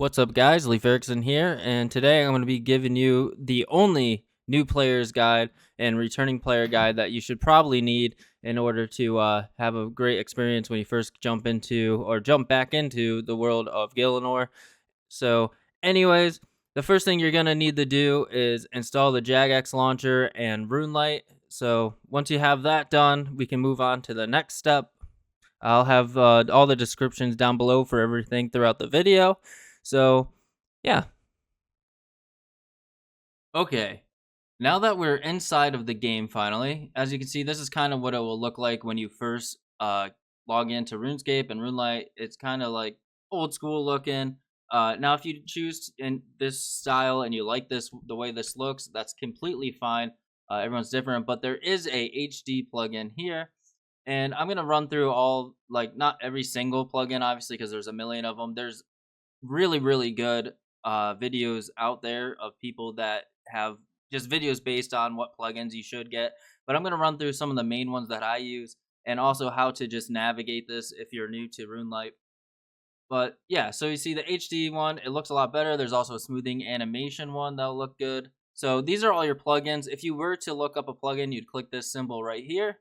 What's up, guys? Leif Erickson here, and today I'm going to be giving you the only new player's guide and returning player guide that you should probably need in order to have a great experience when you first jump back into the world of Gielinor. So, anyways, the first thing you're going to need to do is install the Jagex launcher and runelite. So, once you have that done, we can move on to the next step. I'll have all the descriptions down below for everything throughout the video. So, yeah. Okay. Now that we're inside of the game finally, as you can see, this is kind of what it will look like when you first log into RuneScape and RuneLite. It's kind of like old school looking. Now, if you choose in this style and you like the way this looks, that's completely fine. Everyone's different, but there is a HD plugin here. And I'm going to run through all, like, not every single plugin, obviously, because there's a million of them. There's really, really good videos out there of people that have just videos based on what plugins you should get. But I'm going to run through some of the main ones that I use and also how to just navigate this if you're new to RuneLite. But yeah, so you see the HD one, it looks a lot better. There's also a smoothing animation one that'll look good. So these are all your plugins. If you were to look up a plugin, you'd click this symbol right here.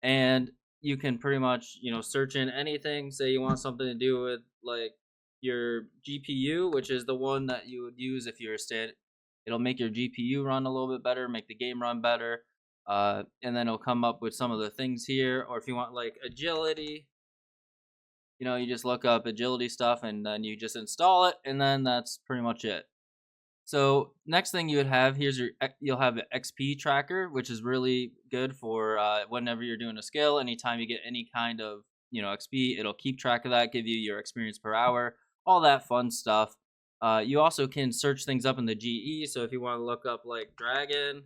And you can pretty much, search in anything. Say you want something to do with like your GPU, which is the one that you would use if you're a stat. It'll make your GPU run a little bit better, make the game run better, and then it'll come up with some of the things here. Or if you want like agility, you just look up agility stuff and then you just install it, and then that's pretty much it. So next thing you would have, you'll have an XP tracker, which is really good for whenever you're doing a skill. Anytime you get any kind of XP, it'll keep track of that, give you your experience per hour, all that fun stuff. You also can search things up in the GE. So if you want to look up like dragon,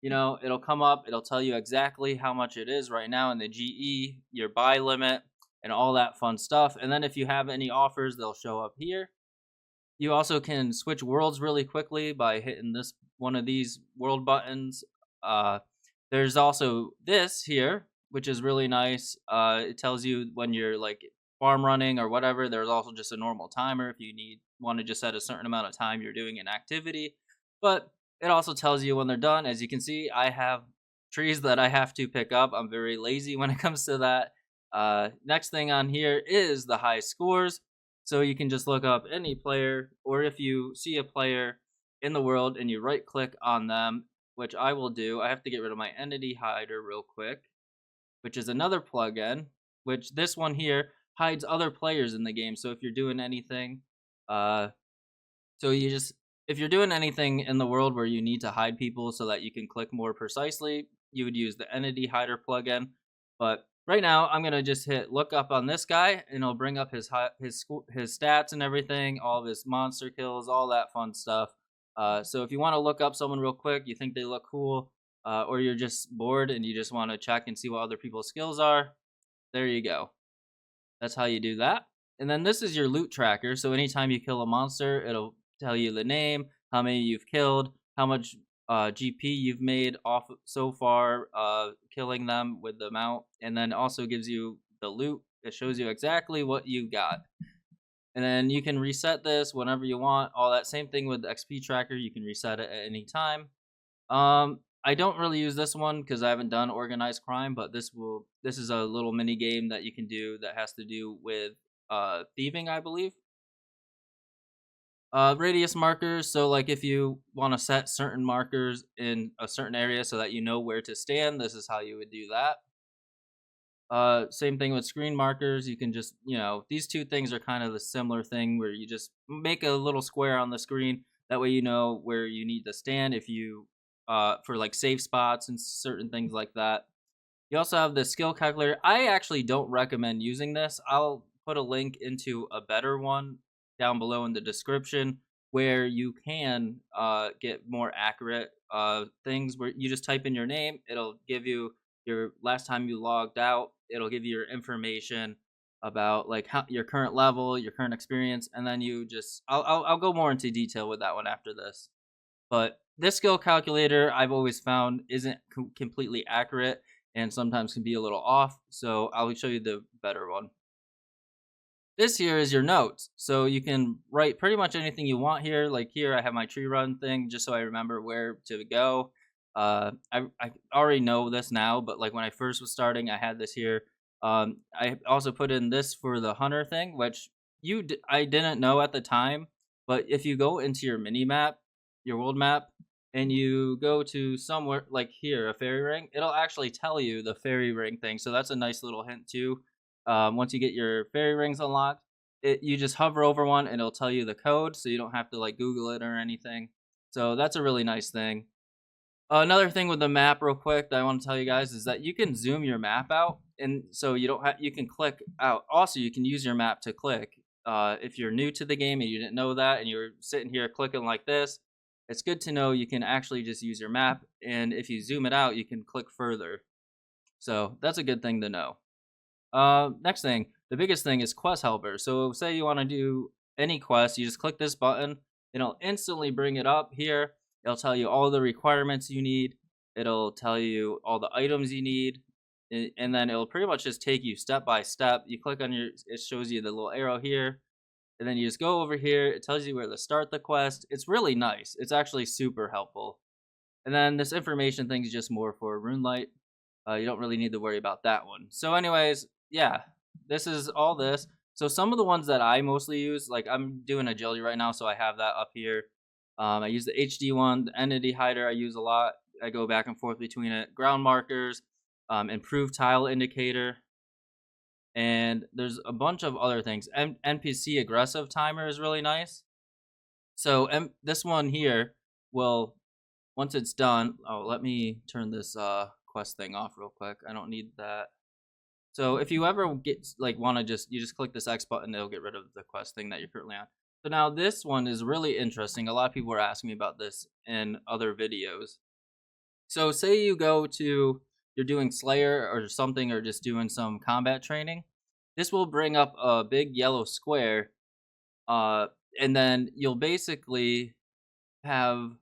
it'll come up. It'll tell you exactly how much it is right now in the GE, your buy limit, and all that fun stuff. And then if you have any offers, they'll show up here. You also can switch worlds really quickly by hitting this one of these world buttons. There's also this here, which is really nice. It tells you when you're like farm running or whatever. There's also just a normal timer if you want to just set a certain amount of time you're doing an activity. But it also tells you when they're done. As you can see, I have trees that I have to pick up. I'm very lazy when it comes to that. Next thing on here is the high scores. So you can just look up any player, or if you see a player in the world and you right click on them, which I will do. I have to get rid of my entity hider real quick, which is another plugin, which this one here hides other players in the game. So if you're doing anything, if you're doing anything in the world where you need to hide people so that you can click more precisely, you would use the entity hider plugin. But right now, I'm gonna just hit look up on this guy, and it'll bring up his stats and everything, all of his monster kills, all that fun stuff. So if you want to look up someone real quick, you think they look cool, or you're just bored and you just want to check and see what other people's skills are, there you go. That's how you do that. And then this is your loot tracker. So anytime you kill a monster, it'll tell you the name, how many you've killed, how much GP you've made off so far killing them with the mount, and then also gives you the loot. It shows you exactly what you got. And then you can reset this whenever you want. All that same thing with the XP tracker. You can reset it at any time. I don't really use this one because I haven't done organized crime, but this is a little mini game that you can do that has to do with thieving, I believe. Radius markers. So like if you want to set certain markers in a certain area so that you know where to stand, this is how you would do that. Same thing with screen markers. You can just, these two things are kind of the similar thing where you just make a little square on the screen. That way you know where you need to stand if you, for like safe spots and certain things like that. You also have the skill calculator. I actually don't recommend using this. I'll put a link into a better one down below in the description where you can get more accurate things where you just type in your name. It'll give you your last time you logged out. It'll give you your information about like your current level, your current experience, and then you just I'll go more into detail with that one after this. But this skill calculator I've always found isn't completely accurate and sometimes can be a little off, so I'll show you the better one. this here is your notes. So you can write pretty much anything you want here. Like here, I have my tree run thing just so I remember where to go. I already know this now, but like when I first was starting, I had this here. I also put in this for the hunter thing, which I didn't know at the time. But if you go into your mini map, your world map, and you go to somewhere like here, a fairy ring, it'll actually tell you the fairy ring thing. So that's a nice little hint too. Once you get your fairy rings unlocked, you just hover over one and it'll tell you the code, so you don't have to like Google it or anything. So that's a really nice thing. Another thing with the map, real quick, that I want to tell you guys is that you can zoom your map out, and so you don't have you can click out. Also, you can use your map to click. If you're new to the game and you didn't know that, and you're sitting here clicking like this, it's good to know you can actually just use your map, and if you zoom it out, you can click further. So that's a good thing to know. Next thing, the biggest thing is quest helper. So say you want to do any quest, you just click this button. It'll instantly bring it up here. It'll tell you all the requirements you need. It'll tell you all the items you need. And then it'll pretty much just take you step by step. You click on it shows you the little arrow here. And then you just go over here. It tells you where to start the quest. It's really nice. It's actually super helpful. And then this information thing is just more for runelite. You don't really need to worry about that one. So anyways, yeah, this is all this. So some of the ones that I mostly use, like I'm doing agility right now, so I have that up here. I use the HD one, the entity hider I use a lot. I go back and forth between it. Ground markers, improved tile indicator, and there's a bunch of other things. NPC aggressive timer is really nice. So this one here will, once it's done, oh, let me turn this quest thing off real quick. I don't need that. So if you ever get like want to you just click this X button, it'll get rid of the quest thing that you're currently on. So now this one is really interesting. A lot of people were asking me about this in other videos. So say you go to, you're doing Slayer or something, or just doing some combat training. This will bring up a big yellow square, and then you'll basically have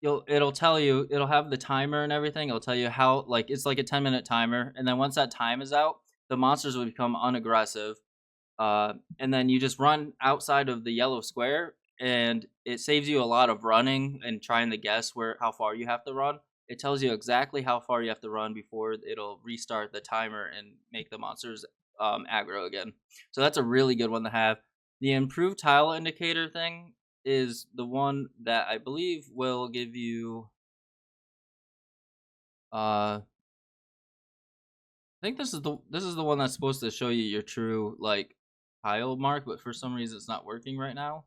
it'll tell you, it'll have the timer and everything. It'll tell you how, like, it's like a 10-minute timer, and then once that time is out, the monsters will become unaggressive. And then you just run outside of the yellow square, and it saves you a lot of running and trying to guess how far you have to run. It tells you exactly how far you have to run before it'll restart the timer and make the monsters aggro again. So that's a really good one to have. The improved tile indicator thing is the one that I believe will give you I think this is the one that's supposed to show you your true like tile mark, but for some reason it's not working right now.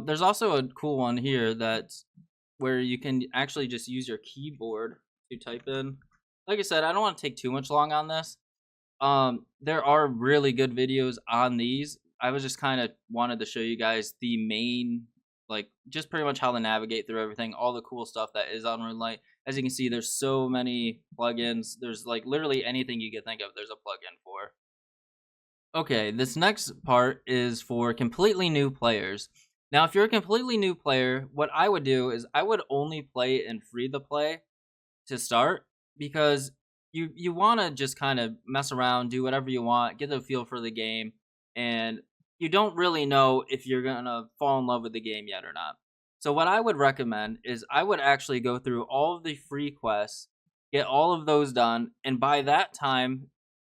There's also a cool one here that's where you can actually just use your keyboard to type in. Like I said, I don't want to take too much long on this. There are really good videos on these. I was just kind of wanted to show you guys the main, like, just pretty much how to navigate through everything, all the cool stuff that is on runelite. As you can see, there's so many plugins. There's like literally anything you can think of, there's a plugin for. Okay, this next part is for completely new players. Now, if you're a completely new player, what I would do is I would only play in free to play to start, because you want to just kind of mess around, do whatever you want, get a feel for the game, and you don't really know if you're gonna fall in love with the game yet or not. So what I would recommend is I would actually go through all of the free quests, get all of those done, and by that time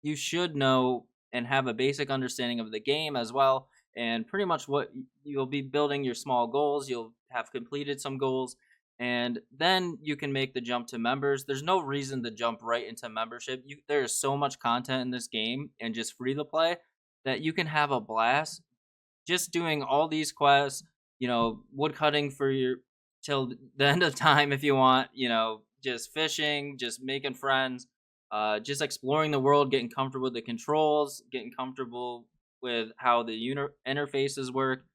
you should know and have a basic understanding of the game as well, and pretty much what you'll be building your small goals. You'll have completed some goals, and then you can make the jump to members. There's no reason to jump right into membership. There is so much content in this game and just free to play that you can have a blast just doing all these quests, wood cutting for your till the end of time if you want, just fishing, just making friends, just exploring the world, getting comfortable with the controls, getting comfortable with how the interfaces work.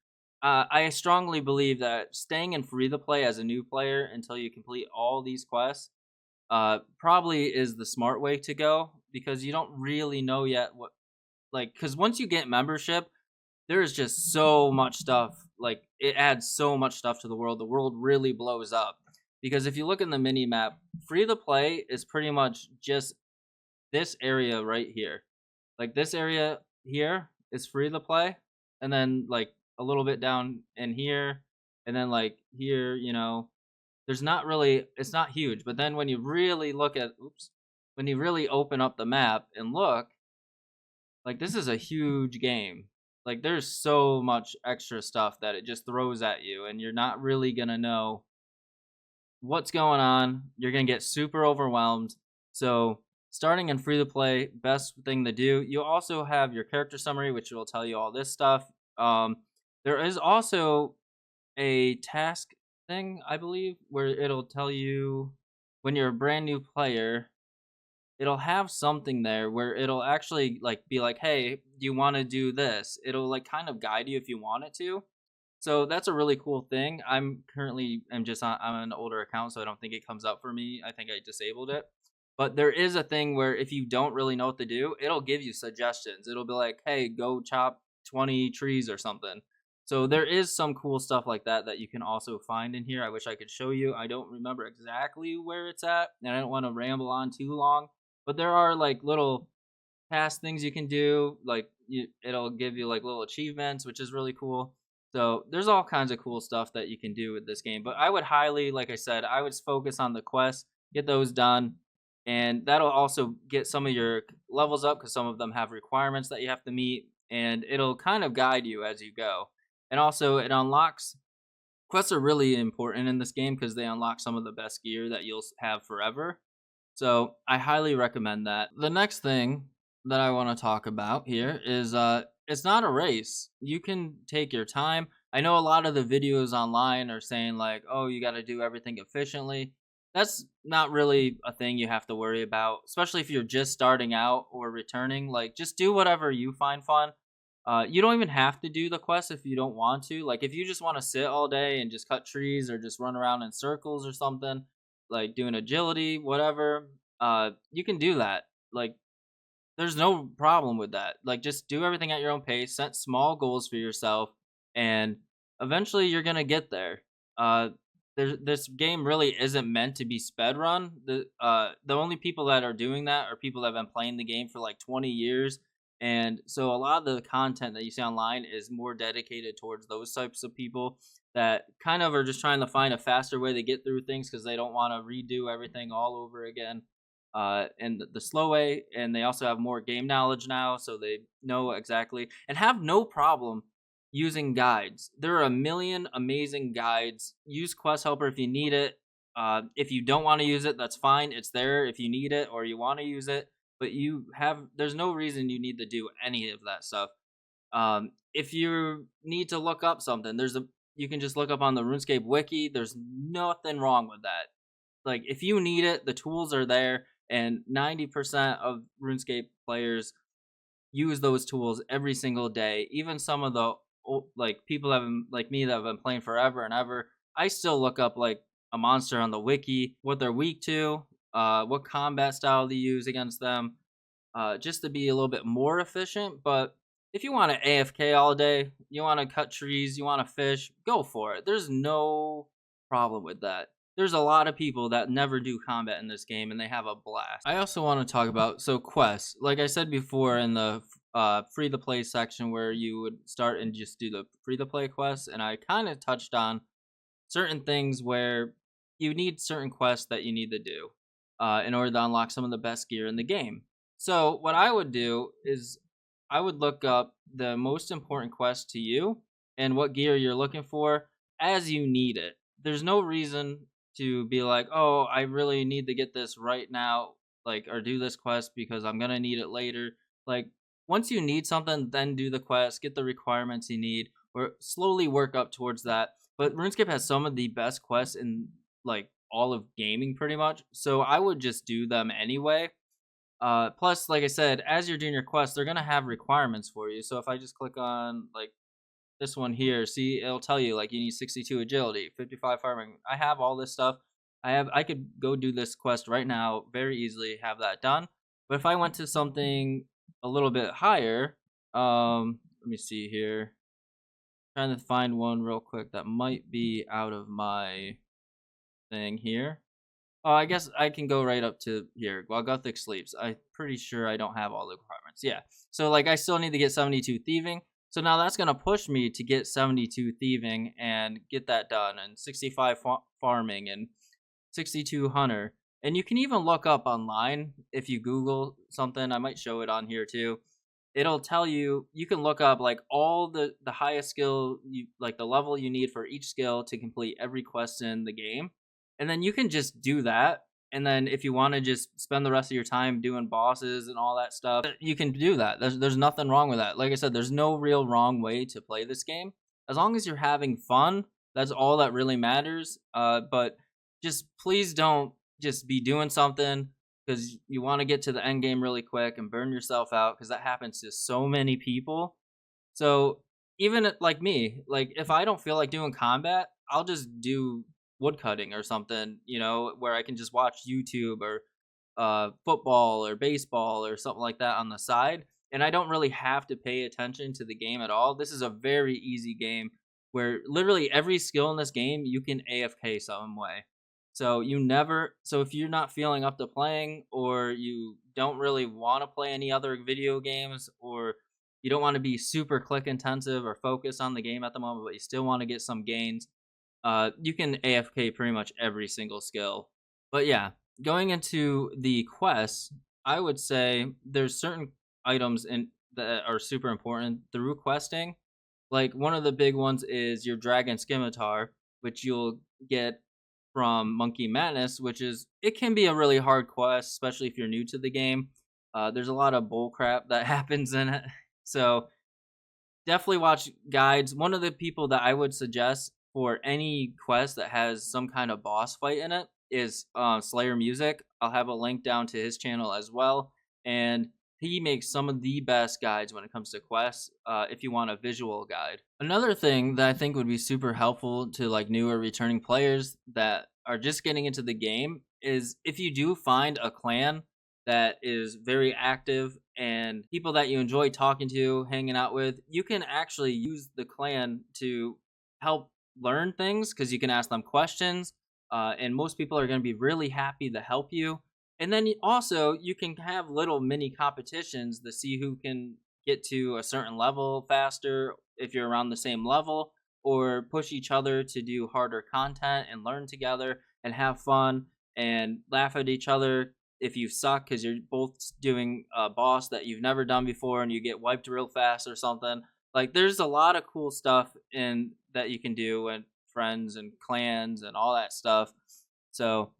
I strongly believe that staying in free to play as a new player until you complete all these quests probably is the smart way to go, because you don't really know yet because once you get membership, there is just so much stuff. Like, it adds so much stuff to the world. The world really blows up, because if you look in the mini map, free to play is pretty much just this area right here. Like this area here is free to play, and then like a little bit down in here, and then like here, there's not really, it's not huge. But then when you really look at, oops, when you really open up the map and look, like this is a huge game. Like there's so much extra stuff that it just throws at you, and you're not really gonna know what's going on. You're gonna get super overwhelmed. So starting in free to play, best thing to do. You also have your character summary, which will tell you all this stuff. Um, there is also a task thing, I believe, where it'll tell you when you're a brand new player. It'll have something there where it'll actually like be like, "Hey, do you want to do this?" It'll like kind of guide you if you want it to. So that's a really cool thing. I'm just on I'm an older account, so I don't think it comes up for me. I think I disabled it. But there is a thing where if you don't really know what to do, it'll give you suggestions. It'll be like, "Hey, go chop 20 trees or something." So there is some cool stuff like that that you can also find in here. I wish I could show you. I don't remember exactly where it's at, and I don't want to ramble on too long. But there are like little past things you can do. Like it'll give you like little achievements, which is really cool. So there's all kinds of cool stuff that you can do with this game. But I would highly, like I said, I would focus on the quests, get those done, and that'll also get some of your levels up because some of them have requirements that you have to meet, and it'll kind of guide you as you go. And also, it unlocks quests are really important in this game because they unlock some of the best gear that you'll have forever. So I highly recommend that. The next thing that I want to talk about here is it's not a race. You can take your time. I know a lot of the videos online are saying like, "Oh, you got to do everything efficiently." That's not really a thing you have to worry about, especially if you're just starting out or returning. Like just do whatever you find fun. You don't even have to do the quest if you don't want to. Like if you just want to sit all day and just cut trees or just run around in circles or something, like doing agility, whatever, you can do that. Like there's no problem with that. Like just do everything at your own pace, set small goals for yourself, and eventually you're gonna get there. Uh, this game really isn't meant to be sped run. The only people that are doing that are people that have been playing the game for like 20 years, and so a lot of the content that you see online is more dedicated towards those types of people that kind of are just trying to find a faster way to get through things because they don't want to redo everything all over again and the slow way. And they also have more game knowledge now, so they know exactly and have no problem using guides. There are a million amazing guides. Use Quest Helper if you need it. If you don't want to use it, that's fine. It's there if you need it or you want to use it. But there's no reason you need to do any of that stuff. If you need to look up something, you can just look up on the RuneScape wiki. There's nothing wrong with that. Like if you need it, the tools are there, and 90% of RuneScape players use those tools every single day. Even some of the like people that have been, like me that have been playing forever and ever, I still look up like a monster on the wiki, what they're weak to, what combat style to use against them, just to be a little bit more efficient. But if you want to AFK all day, you want to cut trees, you want to fish, go for it. There's no problem with that. There's a lot of people that never do combat in this game and they have a blast. I also want to talk about quests. Like I said before in the free to play section where you would start and just do the free to play quests, and I kind of touched on certain things where you need certain quests that you need to do in order to unlock some of the best gear in the game. So what I would do is I would look up the most important quest to you and what gear you're looking for as you need it. There's no reason to be like, "Oh, I really need to get this right now," like or do this quest because I'm going to need it later. Like once you need something, then do the quest, get the requirements you need, or slowly work up towards that. But RuneScape has some of the best quests in like all of gaming pretty much. So I would just do them anyway. Plus, like I said, as you're doing your quest, they're gonna have requirements for you. So if I just click on like this one here, see, it'll tell you like you need 62 agility, 55 farming. I have all this stuff. I could go do this quest right now very easily, have that done. But if I went to something a little bit higher, let me see here. Trying to find one real quick that might be out of my thing here. Oh, I guess I can go right up to here. While Gothic sleeps. I'm pretty sure I don't have all the requirements. times. Yeah. So like I still need to get 72 thieving. So now that's going to push me to get 72 thieving and get that done, and 65 farming and 62 hunter. And you can even look up online if you Google something. I might show it on here too. It'll tell you, you can look up like all the highest skill, you like the level you need for each skill to complete every quest in the game. And then you can just do that. And then if you want to just spend the rest of your time doing bosses and all that stuff, you can do that. There's nothing wrong with that. Like I said, there's no real wrong way to play this game. As long as you're having fun, that's all that really matters. But just please don't just be doing something because you want to get to the end game really quick and burn yourself out, because that happens to so many people. So even like me, like if I don't feel like doing combat, I'll just do woodcutting or something, where I can just watch YouTube or football or baseball or something like that on the side. And I don't really have to pay attention to the game at all. This is a very easy game where literally every skill in this game you can AFK some way. So if you're not feeling up to playing, or you don't really want to play any other video games, or you don't want to be super click intensive or focus on the game at the moment, but you still want to get some gains, you can AFK pretty much every single skill. But yeah, going into the quests, I would say there's certain items that are super important through questing. Like one of the big ones is your dragon scimitar, which you'll get from Monkey Madness, which is, it can be a really hard quest, especially if you're new to the game. There's a lot of bullcrap that happens in it, so definitely watch guides. One of the people that I would suggest for any quest that has some kind of boss fight in it is Slayer Music. I'll have a link down to his channel as well, and he makes some of the best guides when it comes to quests, if you want a visual guide. Another thing that I think would be super helpful to like newer returning players that are just getting into the game is if you do find a clan that is very active and people that you enjoy talking to, hanging out with, you can actually use the clan to help learn things, because you can ask them questions, and most people are going to be really happy to help you. And then also you can have little mini competitions to see who can get to a certain level faster if you're around the same level, or push each other to do harder content and learn together and have fun and laugh at each other if you suck because you're both doing a boss that you've never done before and you get wiped real fast or something. Like there's a lot of cool stuff in that you can do, and friends and clans and all that stuff. So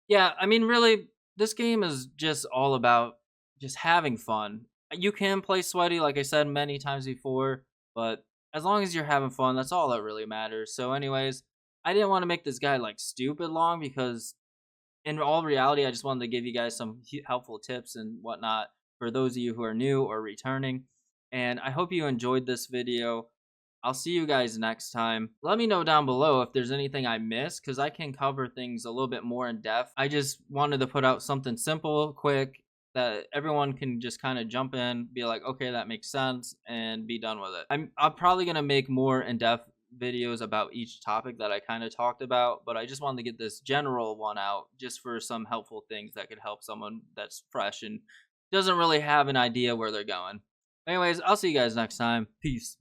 yeah, I mean, really, this game is just all about just having fun. You can play sweaty, like I said many times before, but as long as you're having fun, that's all that really matters. So, anyways, I didn't want to make this guy like stupid long, because in all reality, I just wanted to give you guys some helpful tips and whatnot for those of you who are new or returning. And I hope you enjoyed this video. I'll see you guys next time. Let me know down below if there's anything I missed, because I can cover things a little bit more in depth. I just wanted to put out something simple, quick, that everyone can just kind of jump in, be like, okay, that makes sense, and be done with it. I'm probably going to make more in-depth videos about each topic that I kind of talked about, but I just wanted to get this general one out just for some helpful things that could help someone that's fresh and doesn't really have an idea where they're going. Anyways, I'll see you guys next time. Peace.